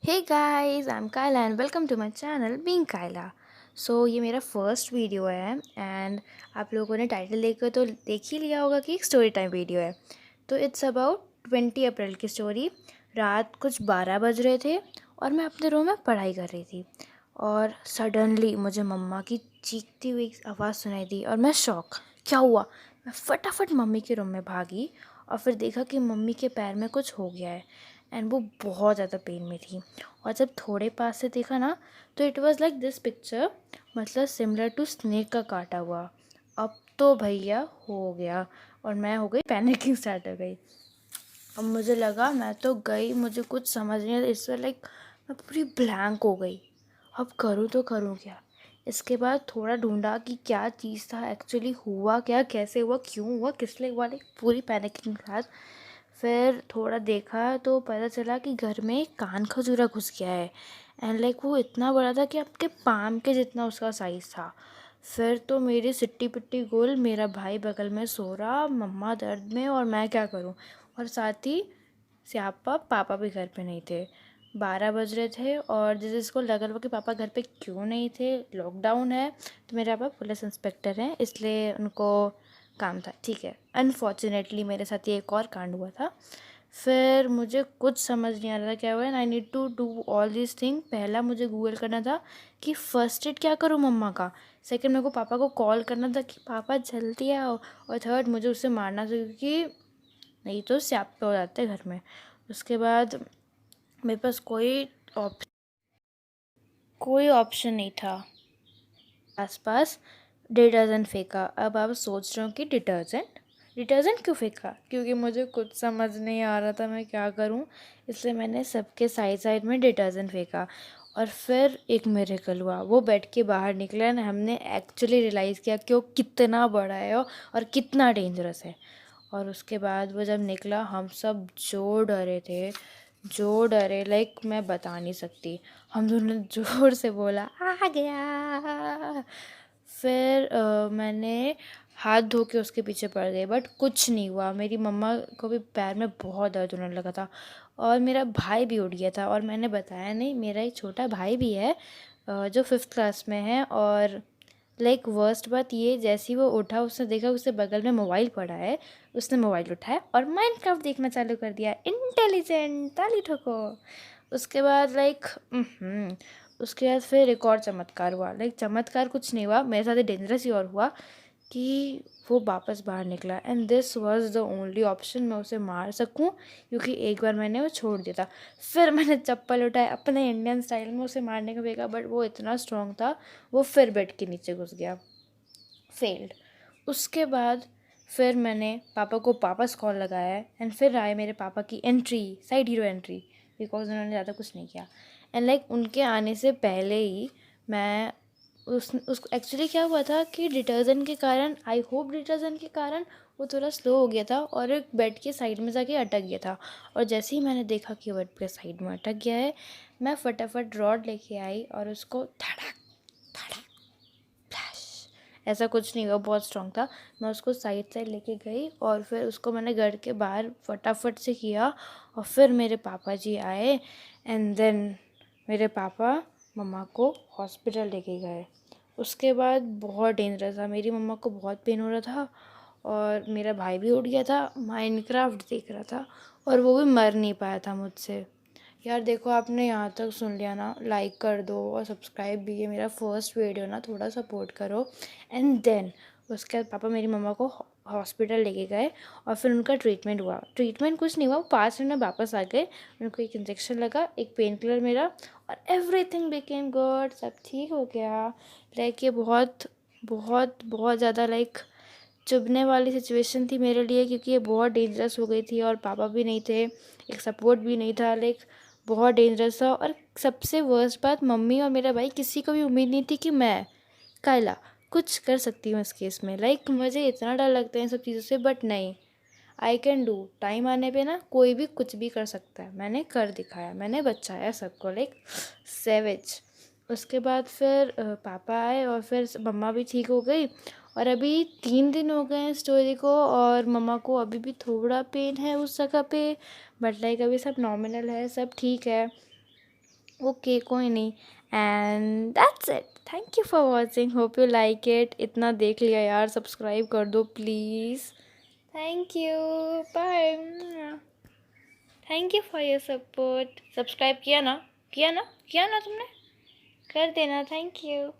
Hey guys, I am Kayla and welcome to my channel being Kayla. So ये मेरा first video है and आप लोगों ने टाइटल देखकर तो देख ही लिया होगा कि एक स्टोरी टाइम वीडियो है। तो इट्स अबाउट 20 अप्रैल की स्टोरी। रात कुछ 12 बज रहे थे और मैं अपने रूम में पढ़ाई कर रही थी और सडनली मुझे मम्मा की चीखती हुई आवाज़ सुनाई दी और मैं शॉक। क्या हुआ? मैं फटाफट मम्मी के रूम में भागी और फिर देखा कि मम्मी के पैर में कुछ हो गया है एंड वो बहुत ज़्यादा पेन में थी। और जब थोड़े पास से देखा ना तो it was like this picture, मतलब सिमिलर टू स्नेक का काटा हुआ। अब तो भैया हो गया और मैं हो गई पैनिकिंग स्टार्ट हो गई। अब मुझे लगा मैं तो गई, मुझे कुछ समझ नहीं आया। इससे लाइक मैं पूरी ब्लैंक हो गई। अब करूँ तो करूँ क्या? इसके बाद थोड़ा ढूंढा कि क्या चीज़ था, एक्चुअली हुआ क्या, कैसे हुआ, क्यों हुआ, किस लिए हुआ, लाइक पूरी पैनिकिंग के साथ। फिर थोड़ा देखा तो पता चला कि घर में एक कान खजूरा घुस गया है एंड लाइक वो इतना बड़ा था कि आपके पाम के जितना उसका साइज़ था। फिर तो मेरी सिट्टी पिट्टी गोल, मेरा भाई बगल में सो रहा, मम्मा दर्द में, और मैं क्या करूं। और साथ ही स्यापा पापा भी घर पे नहीं थे। 12 बज रहे थे और जिसको लग रहा था कि पापा घर पे क्यों नहीं थे, लॉकडाउन है, तो मेरे पापा पुलिस इंस्पेक्टर हैं इसलिए उनको काम था। ठीक है, अनफॉर्चुनेटली मेरे साथ ये एक और कांड हुआ था। फिर मुझे कुछ समझ नहीं आ रहा था क्या हुआ and I need to do all this thing. पहला मुझे गूगल करना था कि फ़र्स्ट एड क्या करूँ मम्मा का। सेकंड मेरे को पापा को कॉल करना था कि पापा जल्दी आओ। और थर्ड मुझे उससे मारना था क्योंकि नहीं तो स्यापे हो जाते घर में। उसके बाद मेरे पास कोई ऑप्शन नहीं था आसपास। डिटर्जेंट फेंका। अब आप सोच रहे हो कि डिटर्जेंट डिटर्जेंट क्यों फेंका? क्योंकि मुझे कुछ समझ नहीं आ रहा था मैं क्या करूं, इसलिए मैंने सबके साइड साइड में डिटर्जेंट फेंका। और फिर एक मिरेकल हुआ, वो बेड के बाहर निकला एंड हमने एक्चुअली रियलाइज़ किया कि वो कितना बड़ा है और कितना डेंजरस है। और उसके बाद वो जब निकला हम सब जो डरे थे, जो डरे, लाइक मैं बता नहीं सकती। हम दोनों ने ज़ोर से बोला आ गया। फिर मैंने हाथ धो के उसके पीछे पड़ गई बट कुछ नहीं हुआ। मेरी मम्मा को भी पैर में बहुत दर्द होने लगा था और मेरा भाई भी उठ गया था। और मैंने बताया नहीं, मेरा एक छोटा भाई भी है जो 5th क्लास में है। और लाइक वर्स्ट बात ये, जैसे ही वो उठा उसने देखा उसके बगल में मोबाइल पड़ा है, उसने मोबाइल उठाया और माइनक्राफ्ट देखना चालू कर दिया। इंटेलिजेंट, ताली ठोको। उसके बाद लाइक उसके बाद फिर एक और चमत्कार हुआ। लाइक चमत्कार कुछ नहीं हुआ, मेरे साथ डेंजरस ही और हुआ कि वो वापस बाहर निकला and this was the only option मैं उसे मार सकूं, क्योंकि एक बार मैंने वो छोड़ दिया था। फिर मैंने चप्पल उठाए, अपने इंडियन स्टाइल में उसे मारने का फेंका बट वो इतना स्ट्रांग था, वो फिर बेड के नीचे घुस गया। फेल्ड। उसके बाद फिर मैंने पापा को वापस कॉल लगाया एंड फिर आए मेरे पापा की entry, side hero entry, because उन्होंने ज़्यादा कुछ नहीं किया। एंड लाइक उनके आने से पहले ही मैं उस एक्चुअली क्या हुआ था कि डिटर्जेंट के कारण, आई होप डिटर्जेंट के कारण, वो थोड़ा स्लो हो गया था और एक बेड के साइड में जाके अटक गया था। और जैसे ही मैंने देखा कि बेड के साइड में अटक गया है, मैं फटाफट रॉड लेके आई और उसको धड़क धड़क फ्लैश। ऐसा कुछ नहीं हुआ, बहुत स्ट्रांग था। मैं उसको साइड साइड लेके गई और फिर उसको मैंने घर के बाहर फटाफट से किया। और फिर मेरे पापा जी आए एंड देन मेरे पापा मम्मा को हॉस्पिटल लेके गए। उसके बाद बहुत डेंजरस था, मेरी मम्मा को बहुत पेन हो रहा था और मेरा भाई भी उठ गया था, माइनक्राफ्ट देख रहा था और वो भी मर नहीं पाया था मुझसे। यार देखो, आपने यहाँ तक सुन लिया ना, लाइक कर दो और सब्सक्राइब भी, ये मेरा फर्स्ट वीडियो ना, थोड़ा सपोर्ट करो। एंड देन उसके बाद पापा मेरी मम्मा को हॉस्पिटल लेके गए और फिर उनका ट्रीटमेंट हुआ। ट्रीटमेंट कुछ नहीं हुआ, 5 मिनट में वापस आ गए। उनको एक इंजेक्शन लगा, एक पेन किलर मेरा, और एवरीथिंग बिकेम गुड, सब ठीक हो गया। लाइक ये बहुत बहुत बहुत ज़्यादा लाइक चुभने वाली सिचुएशन थी मेरे लिए, क्योंकि ये बहुत डेंजरस हो गई थी और पापा भी नहीं थे, एक सपोर्ट भी नहीं था, लाइक बहुत डेंजरस था। और सबसे वर्स्ट बात, मम्मी और मेरा भाई, किसी को भी उम्मीद नहीं थी कि मैं कायला कुछ कर सकती हूँ इस केस में। लाइक मुझे इतना डर लगता है इन सब चीज़ों से, बट नहीं, आई कैन डू। टाइम आने पे ना कोई भी कुछ भी कर सकता है। मैंने कर दिखाया, मैंने बचाया सबको, लाइक सेवेज। उसके बाद फिर पापा आए और फिर मम्मा भी ठीक हो गई। और अभी 3 दिन हो गए हैं स्टोरी को और मम्मा को अभी भी थोड़ा पेन है उस जगह पे, बट लाइक अभी सब नॉर्मल है, सब ठीक है। ओके कोई नहीं। And that's it, thank you for watching, hope you like it. इतना देख लिया यार, सब्सक्राइब कर दो please. Thank you, bye. Thank you for your support. Subscribe किया ना, किया ना, किया ना तुमने? कर देना। Thank you.